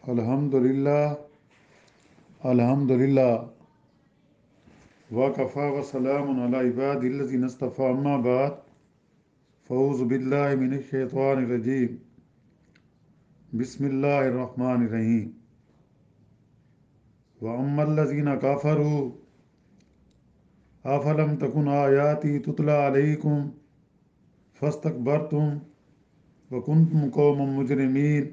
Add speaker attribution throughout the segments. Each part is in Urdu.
Speaker 1: الحمدللہ الحمدللہ وکفی وسلام علی عبادہ الذین اصطفی اما بعد فاعوذ باللہ من الشیطان الرجیم بسم اللہ الرحمن الرحیم واما الذین کفروا افلم تکن آیاتی تتلی علیکم فاستکبرتم وکنتم قوما مجرمین،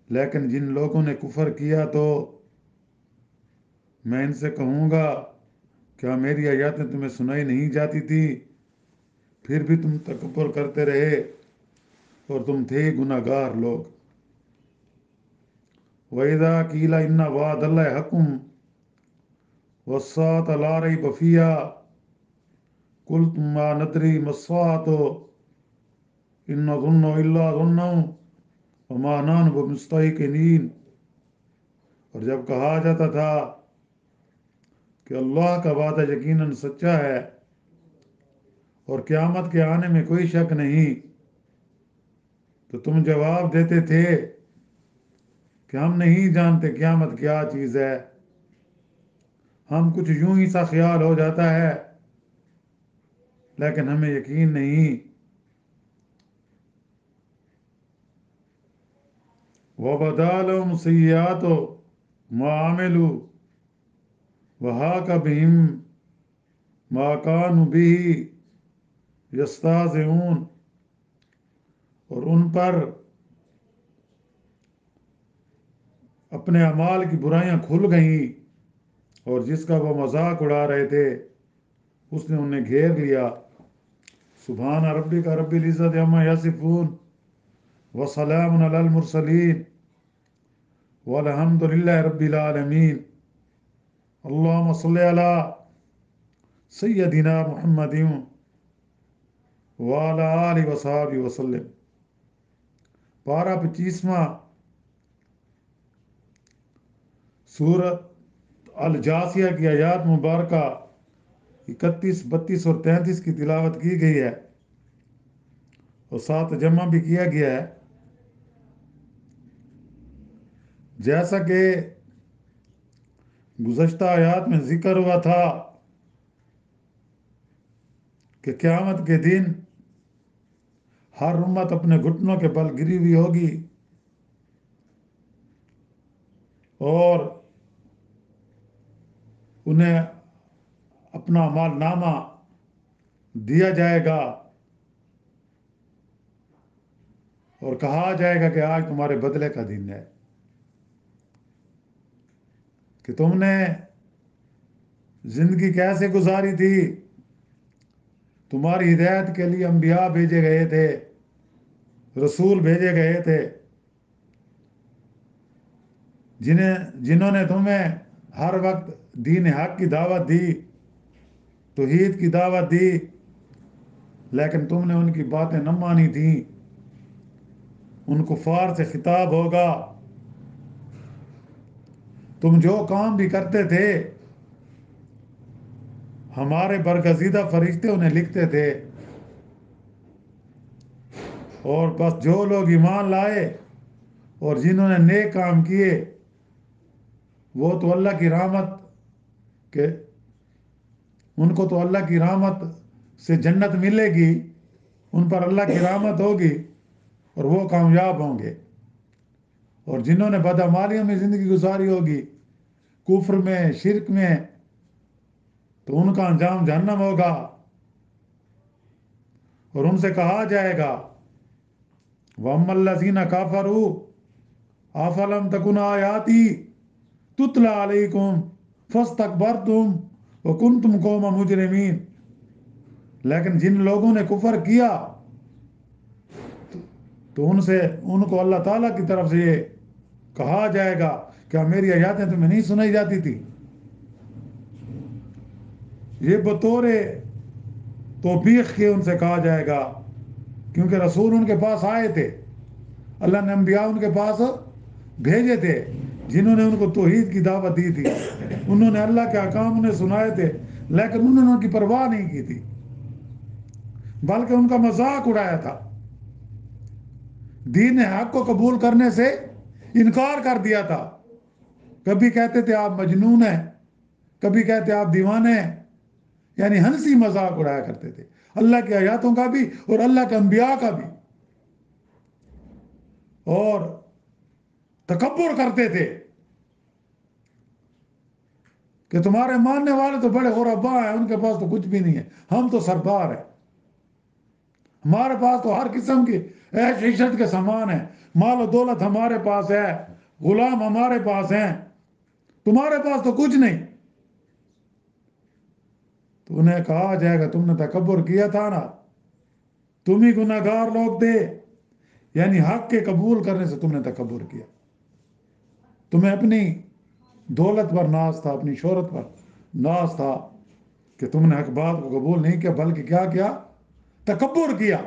Speaker 1: لیکن جن لوگوں نے کفر کیا تو میں ان سے کہوں گا کیا میری آیاتیں تمہیں سنائی نہیں جاتی تھی؟ پھر بھی تم تکبر کرتے رہے اور تم تھے گناہگار لوگ۔ وَإِذَا قِيلَ إِنَّ وَعْدَ اللَّهِ حَقٌّ وَالسَّاعَةُ لَا رَيْبَ فِيهَا قُلْتُم مَّا نَدْرِي مَا السَّاعَةُ إِن نَّظُنُّ إِلَّا ظَنًّا وَمَا نَحْنُ بِمُسْتَيْقِنِينَ۔ اور جب کہا جاتا تھا کہ اللہ کا وعدہ یقیناً سچا ہے اور قیامت کے آنے میں کوئی شک نہیں، تو تم جواب دیتے تھے کہ ہم نہیں جانتے قیامت کیا چیز ہے، ہم کچھ یوں ہی سا خیال ہو جاتا ہے لیکن ہمیں یقین نہیں۔ وَبَدَا لَهُمْ سَيِّئَاتُ مَا عَمِلُوا وَحَاقَ بِهِم مَا كَانُوا بِهِ يَسْتَهْزِئُونَ، اور ان پر اپنے اعمال کی برائیاں کھل گئیں اور جس کا وہ مذاق اڑا رہے تھے اس نے انہیں گھیر لیا۔ سبحان ربک رب العزت عما یصفون وسلام علی المرسلین والحمد للہ رب العالمین۔ اللہم صلی علی سیدنا محمد وعلی آلہ وصحبہ وسلم۔ پارہ 25واں، سورۃ الجاثیہ کی آیات مبارکہ 31، 32 اور 33 کی تلاوت کی گئی ہے اور ساتھ جمع بھی کیا گیا ہے۔ جیسا کہ گزشتہ آیات میں ذکر ہوا تھا کہ قیامت کے دن ہر امت اپنے گھٹنوں کے بل گری ہوئی ہوگی اور انہیں اپنا اعمال نامہ دیا جائے گا اور کہا جائے گا کہ آج تمہارے بدلے کا دن ہے، کہ تم نے زندگی کیسے گزاری تھی۔ تمہاری ہدایت کے لیے انبیاء بھیجے گئے تھے، رسول بھیجے گئے تھے، جنہوں نے تمہیں ہر وقت دین حق کی دعوت دی، توحید کی دعوت دی، لیکن تم نے ان کی باتیں نہ مانی تھیں۔ ان کفار سے خطاب ہوگا، تم جو کام بھی کرتے تھے ہمارے برگزیدہ فرشتے انہیں لکھتے تھے، اور بس جو لوگ ایمان لائے اور جنہوں نے نیک کام کیے وہ تو اللہ کی رحمت کے ان کو تو اللہ کی رحمت سے جنت ملے گی، ان پر اللہ کی رحمت ہوگی اور وہ کامیاب ہوں گے۔ اور جنہوں نے بدعمالیوں میں زندگی گزاری ہوگی، کفر میں، شرک میں، تو ان کا انجام جہنم ہوگا۔ اور ان سے کہا جائے گا وَأَمَّا الَّذِينَ كَفَرُوا أَفَلَمْ تَكُنْ آيَاتِي تُتْلَى عَلَيْكُمْ فَاسْتَكْبَرْتُمْ وَكُنْتُمْ قَوْمًا مُجْرِمِينَ، لیکن جن لوگوں نے کفر کیا تو ان کو اللہ تعالیٰ کی طرف سے یہ کہا جائے گا کیا میری آیاتیں تمہیں نہیں سنائی جاتی تھی؟ یہ بطور توبیخ کے ان سے کہا جائے گا، کیونکہ رسول ان کے پاس آئے تھے، اللہ نے انبیاء ان کے پاس بھیجے تھے جنہوں نے ان کو توحید کی دعوت دی تھی، انہوں نے اللہ کے احکام انہیں سنائے تھے، لیکن انہوں نے ان کی پرواہ نہیں کی تھی بلکہ ان کا مذاق اڑایا تھا۔ دین حق کو قبول کرنے سے انکار کر دیا تھا. کبھی کہتے تھے آپ مجنون ہیں، کبھی کہتے آپ دیوانے ہیں. یعنی ہنسی مذاق اڑایا کرتے تھے اللہ کی آیاتوں کا بھی اور اللہ کے انبیاء کا بھی، اور تکبر کرتے تھے کہ تمہارے ماننے والے تو بڑے غرباء ہیں، ان کے پاس تو کچھ بھی نہیں ہے، ہم تو سردار ہیں، ہمارے پاس تو ہر قسم کی عیش عشرت کے سامان ہیں، مال و دولت ہمارے پاس ہے، غلام ہمارے پاس ہیں، تمہارے پاس تو کچھ نہیں. تو انہیں کہا جائے گا تم نے تکبر کیا تھا نا، تم ہی گناہ گار لوگ تھے. یعنی حق کے قبول کرنے سے تم نے تکبر کیا. تمہیں اپنی دولت پر ناز تھا، اپنی شہرت پر ناز تھا کہ تم نے حق بات کو قبول نہیں کیا، بلکہ کیا کیا؟ تکبر کیا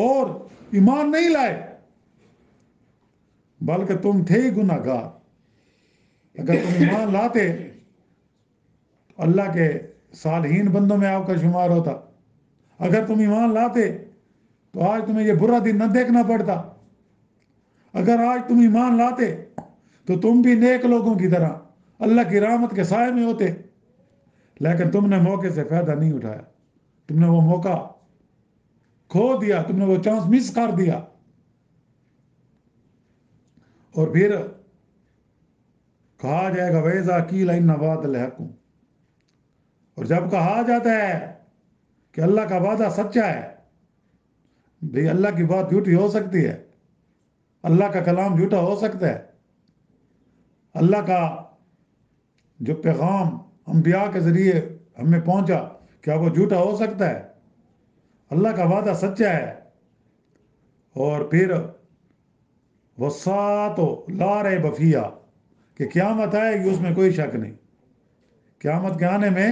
Speaker 1: اور ایمان نہیں لائے، بلکہ تم تھے ہی گناہ گار. اگر تم ایمان لاتے تو اللہ کے صالحین بندوں میں آپ کا شمار ہوتا. اگر تم ایمان لاتے تو آج تمہیں یہ برا دن نہ دیکھنا پڑتا. اگر آج تم ایمان لاتے تو تم بھی نیک لوگوں کی طرح اللہ کی رحمت کے سائے میں ہوتے. لیکن تم نے موقع سے فائدہ نہیں اٹھایا، تم نے وہ موقع کھو دیا، تم نے وہ چانس مس کر دیا. اور پھر کہا جائے گا وَإِذَا قِيلَ إِنَّ وَعْدَ الْحَقُّ، اور جب کہا جاتا ہے کہ اللہ کا وعدہ سچا ہے. بھئی اللہ کی بات جھوٹی ہو سکتی ہے؟ اللہ کا کلام جھوٹا ہو سکتا ہے؟ اللہ کا جو پیغام انبیاء کے ذریعے ہمیں پہنچا کیا وہ جھوٹا ہو سکتا ہے؟ اللہ کا وعدہ سچا ہے. اور پھر وَالسَّاعَةُ لَا رَيْبَ فِيهَا، کہ قیامت آئے گی اس میں کوئی شک نہیں. قیامت کے آنے میں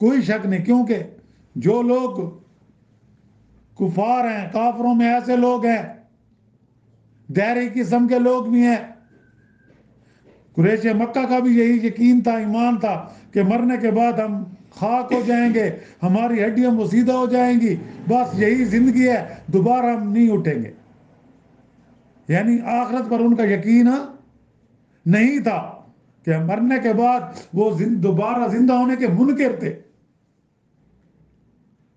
Speaker 1: کوئی شک نہیں، کیونکہ جو لوگ کفار ہیں، کافروں میں ایسے لوگ ہیں، دہری قسم کے لوگ بھی ہیں. قریش مکہ کا بھی یہی یقین تھا، ایمان تھا کہ مرنے کے بعد ہم خاک ہو جائیں گے، ہماری ہڈیاں مسیدہ ہو جائیں گی، بس یہی زندگی ہے، دوبارہ ہم نہیں اٹھیں گے. یعنی آخرت پر ان کا یقین نہیں تھا کہ مرنے کے بعد وہ دوبارہ زندہ ہونے کے منکر تھے.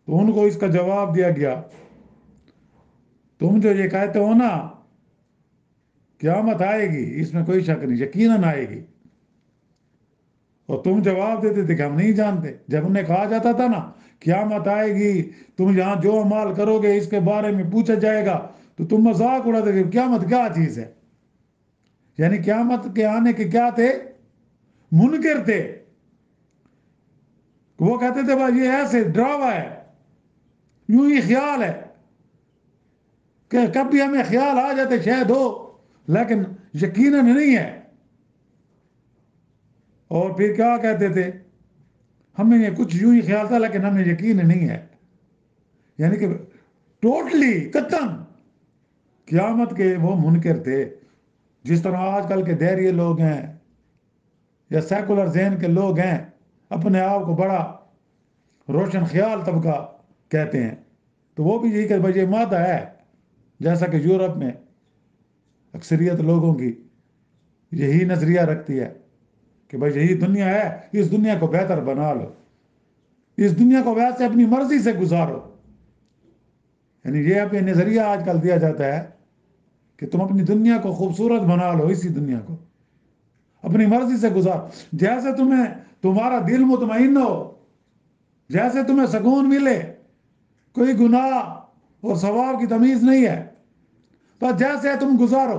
Speaker 1: تو ان کو اس کا جواب دیا گیا تم جو یہ کہتے ہو نا قیامت آئے گی، اس میں کوئی شک نہیں، یقیناً آئے گی. اور تم جواب دیتے تھے کہ ہم نہیں جانتے. جب انہیں کہا جاتا تھا نا قیامت آئے گی، تم یہاں جو عمل کرو گے اس کے بارے میں پوچھا جائے گا، تو تم مذاق اڑاتے تھے قیامت کیا چیز ہے. یعنی قیامت کے آنے کے کیا تھے؟ منکر تھے. وہ کہتے تھے بھائی یہ ایسے ڈراوا ہے، یوں ہی خیال ہے کہ کبھی ہمیں خیال آ جاتے شاید ہو، لیکن یقیناً نہیں ہے. اور پھر کیا کہتے تھے؟ ہمیں یہ کچھ یوں ہی خیال تھا لیکن ہمیں یقین نہیں ہے. یعنی کہ ٹوٹلی قطعاً قیامت کے وہ منکر تھے. جس طرح آج کل کے دہریے لوگ ہیں یا سیکولر ذہن کے لوگ ہیں، اپنے آپ کو بڑا روشن خیال طبقہ کہتے ہیں، تو وہ بھی یہی کہ بھائی یہ مادہ ہے. جیسا کہ یورپ میں اکثریت لوگوں کی یہی نظریہ رکھتی ہے کہ بھائی یہی دنیا ہے، اس دنیا کو بہتر بنا لو، اس دنیا کو ویسے اپنی مرضی سے گزارو. یعنی یہ اپنے نظریہ آج کل دیا جاتا ہے کہ تم اپنی دنیا کو خوبصورت بنا لو، اسی دنیا کو اپنی مرضی سے گزار، جیسے تمہیں تمہارا دل مطمئن ہو، جیسے تمہیں سکون ملے، کوئی گناہ اور ثواب کی تمیز نہیں ہے، بس جیسے تم گزارو،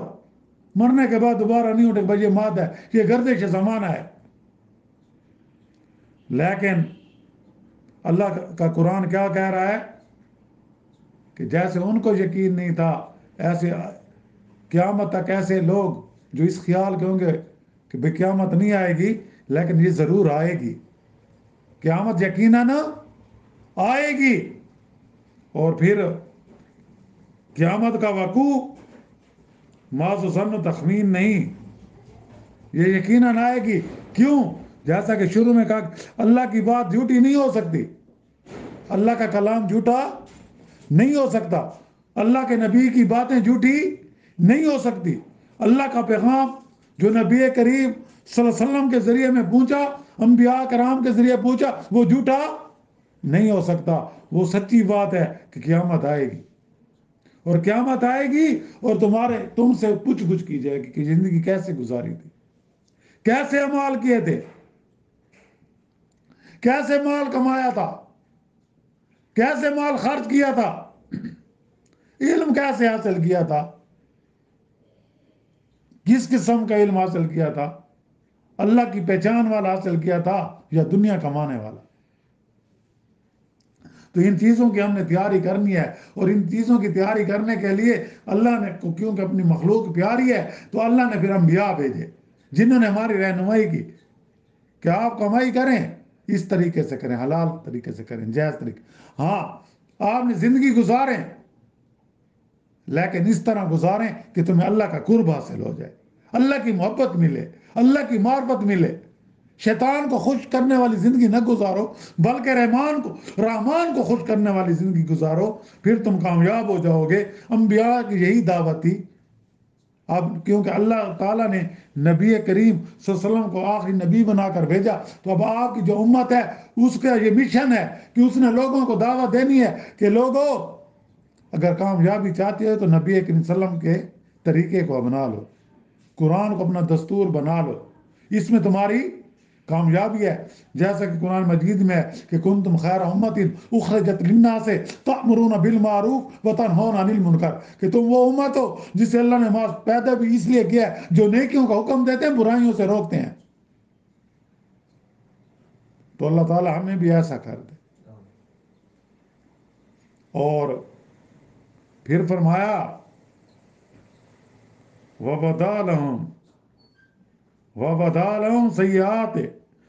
Speaker 1: مرنے کے بعد دوبارہ نہیں اٹھے. بھائی یہ مادہ ہے، یہ گردش زمانہ ہے. لیکن اللہ کا قرآن کیا کہہ رہا ہے کہ جیسے ان کو یقین نہیں تھا، ایسے قیامت تک ایسے لوگ جو اس خیال کے ہوں گے کہ بھئی قیامت نہیں آئے گی، لیکن یہ ضرور آئے گی. قیامت یقیناً آئے گی. اور پھر قیامت کا وقوع ماذ ظن تخمین نہیں، یہ یقیناً آئے گی. کیوں؟ جیسا کہ شروع میں کہا اللہ کی بات جھوٹی نہیں ہو سکتی، اللہ کا کلام جھوٹا نہیں ہو سکتا، اللہ کے نبی کی باتیں جھوٹی نہیں ہو سکتی. اللہ کا پیغام جو نبی کریم صلی اللہ علیہ وسلم کے ذریعے میں پہنچا، انبیاء کرام کے ذریعے پہنچا، وہ جھوٹا نہیں ہو سکتا. وہ سچی بات ہے کہ قیامت آئے گی، اور قیامت آئے گی اور تم سے پوچھ گچھ کی جائے گی کہ زندگی کیسے گزاری تھی، کیسے اعمال کیے تھے، کیسے مال کمایا تھا، کیسے مال خرچ کیا تھا، علم کیسے حاصل کیا تھا، کس قسم کا علم حاصل کیا تھا، اللہ کی پہچان والا حاصل کیا تھا یا دنیا کمانے والا. تو ان چیزوں کی ہم نے تیاری کرنی ہے، اور ان چیزوں کی تیاری کرنے کے لیے اللہ نے، کیونکہ اپنی مخلوق پیاری ہے، تو اللہ نے پھر انبیاء بھیجے جنہوں نے ہماری رہنمائی کی کہ آپ کمائی کریں، اس طریقے سے کریں، حلال طریقے سے کریں، جائز طریقے. ہاں آپ نے زندگی گزاریں، لیکن اس طرح گزاریں کہ تمہیں اللہ کا قرب حاصل ہو جائے، اللہ کی محبت ملے، اللہ کی معرفت ملے. شیطان کو خوش کرنے والی زندگی نہ گزارو، بلکہ رحمان کو خوش کرنے والی زندگی گزارو، پھر تم کامیاب ہو جاؤ گے. انبیاء کی یہی دعوت تھی. اب کیونکہ اللہ تعالیٰ نے نبی کریم صلی اللہ علیہ وسلم کو آخری نبی بنا کر بھیجا، تو اب آپ کی جو امت ہے اس کا یہ مشن ہے کہ اس نے لوگوں کو دعوت دینی ہے کہ لوگوں اگر کامیابی چاہتے ہو تو نبی کریم صلی اللہ علیہ وسلم کے طریقے کو اپنا لو، قرآن کو اپنا دستور بنا لو، اس میں تمہاری کامیابی ہے. جیسا کہ قرآن مجید میں ہے کہ کنتم خیر امت اخرجت للناس تأمرون بالمعروف وتنہون عن المنکر، کہ تم وہ امت ہو جسے اللہ نے پیدا بھی اس لیے کیا ہے جو نیکیوں کا حکم دیتے ہیں، برائیوں سے روکتے ہیں. تو اللہ تعالی ہمیں بھی ایسا کر دے. اور پھر فرمایا وَبَدَا لَهُمْ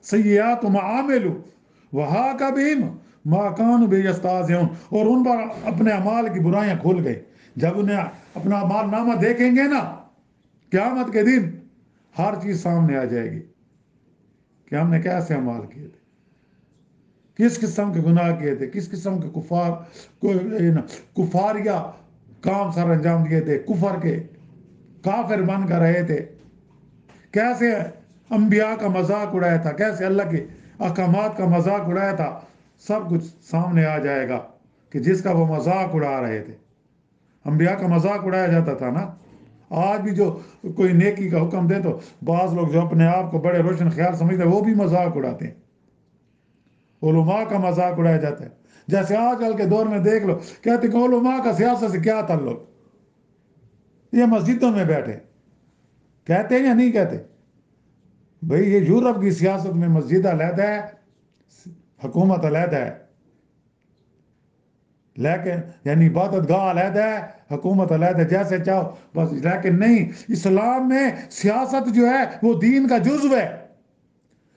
Speaker 1: سَيِّئَاتُ مَا عَمِلُوا وَحَاقَ بِهِمْ مَا كَانُوا بِهِ يَسْتَهْزِئُونَ. اور ان پر اپنے اعمال کی برائیاں کھل گئی. جب انہیں اپنا اعمال نامہ دیکھیں گے نا قیامت کے دن، ہر چیز سامنے آ جائے گی کہ ہم نے کیسے اعمال کیے تھے، کس قسم کے گناہ کیے تھے، کس قسم کے کفاریہ کام سر انجام دیے تھے، کفر کے کافر بن کر رہے تھے، کیسے انبیاء کا مذاق اڑایا تھا، کیسے اللہ کے احکامات کا مذاق اڑایا تھا. سب کچھ سامنے آ جائے گا کہ جس کا وہ مذاق اڑا رہے تھے. انبیاء کا مذاق اڑایا جاتا تھا نا. آج بھی جو کوئی نیکی کا حکم دے تو بعض لوگ جو اپنے آپ کو بڑے روشن خیال سمجھتے ہیں وہ بھی مذاق اڑاتے ہیں. علماء کا مذاق اڑایا جاتا ہے. جیسے آج کل کے دور میں دیکھ لو، کہتے کہ علماء کا سیاست سے کیا تعلق، یہ مسجدوں میں بیٹھے کہتے ہیں یا نہیں کہتے؟ بھئی یہ یورپ کی سیاست میں مسجد علیحدہ ہے، حکومت علیحدہ ہے، لیکن یعنی عبادت گاہ علیحدہ ہے، حکومت علیحدہ، جیسے چاہو بس. لیکن نہیں، اسلام میں سیاست جو ہے وہ دین کا جزو ہے،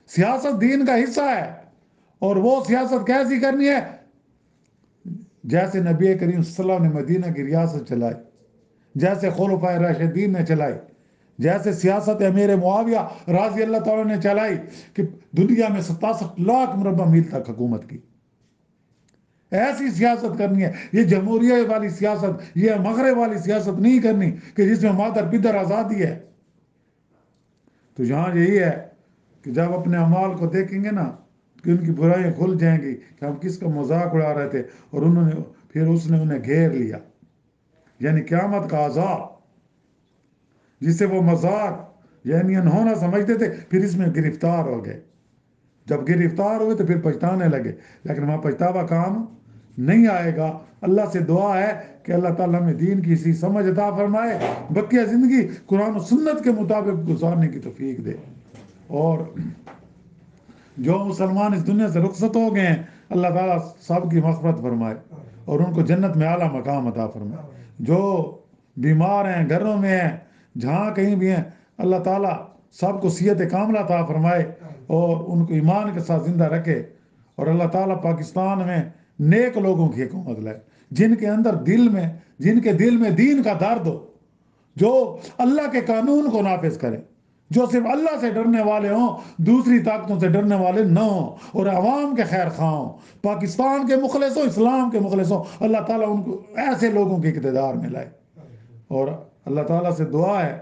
Speaker 1: سیاست دین کا حصہ ہے. اور وہ سیاست کیسی کرنی ہے؟ جیسے نبی کریم صلی اللہ علیہ وسلم نے مدینہ کی ریاست چلائی، جیسے خلفائے راشدین نے چلائی، جیسے سیاست امیر معاویہ رضی اللہ تعالیٰ نے چلائی کہ دنیا میں 67 لاکھ مربع میل تک حکومت کی. ایسی سیاست کرنی ہے. یہ جمہوریہ والی سیاست، یہ مغرب والی سیاست نہیں کرنی کہ جس میں مادر پدر آزادی ہے. تو یہاں یہی ہے کہ جب اپنے اعمال کو دیکھیں گے نا کہ ان کی برائیاں کھل جائیں گی کہ ہم کس کا مذاق اڑا رہے تھے، اور پھر اس نے انہیں گھیر لیا. یعنی قیامت کا عذاب جسے وہ مذاق یعنی انہونا سمجھتے تھے، پھر اس میں گرفتار ہو گئے. جب گرفتار ہوئے تو پھر پچھتانے لگے، لیکن وہاں پچھتاوا کام نہیں آئے گا. اللہ سے دعا ہے کہ اللہ تعالیٰ ہمیں دین کی اسی سمجھ عطا فرمائے، بقیہ زندگی قرآن و سنت کے مطابق گزارنے کی توفیق دے. اور جو مسلمان اس دنیا سے رخصت ہو گئے ہیں، اللہ تعالیٰ سب کی مغفرت فرمائے اور ان کو جنت میں اعلیٰ مقام عطا فرمائے. جو بیمار ہیں، گھروں میں ہیں، جہاں کہیں بھی ہیں، اللہ تعالیٰ سب کو صحت کاملہ عطا فرمائے اور ان کو ایمان کے ساتھ زندہ رکھے. اور اللہ تعالیٰ پاکستان میں نیک لوگوں کی حکومت لائے، جن کے دل میں دین کا درد ہو، جو اللہ کے قانون کو نافذ کریں، جو صرف اللہ سے ڈرنے والے ہوں، دوسری طاقتوں سے ڈرنے والے نہ ہوں، اور عوام کے خیر خواہ ہوں، پاکستان کے مخلص ہوں، اسلام کے مخلص ہوں. اللہ تعالیٰ ان کو ایسے لوگوں کے اقتدار میں لائے. اور اللہ تعالیٰ سے دعا ہے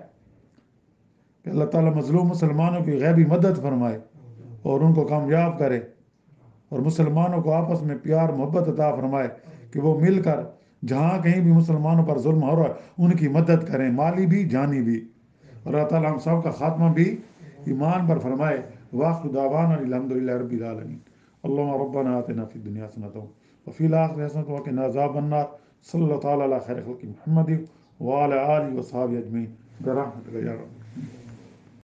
Speaker 1: کہ اللہ تعالیٰ مظلوم مسلمانوں کی غیبی مدد فرمائے اور ان کو کامیاب کرے، اور مسلمانوں کو آپس میں پیار محبت عطا فرمائے کہ وہ مل کر جہاں کہیں بھی مسلمانوں پر ظلم ہو رہا ہے ان کی مدد کریں، مالی بھی جانی بھی، اور اللہ تعالیٰ ہم سب کا خاتمہ بھی ایمان پر فرمائے۔ وآخر دعوانا الحمد للہ رب العالمین۔ اللهم ربنا آتنا في الدنيا حسنة وفي الآخرة حسنة وقنا عذاب النار۔ صلی اللہ تعالیٰ علی خیر خلق محمد وعلى آلہ وصحبہ اجمعین برحمتک یا رب۔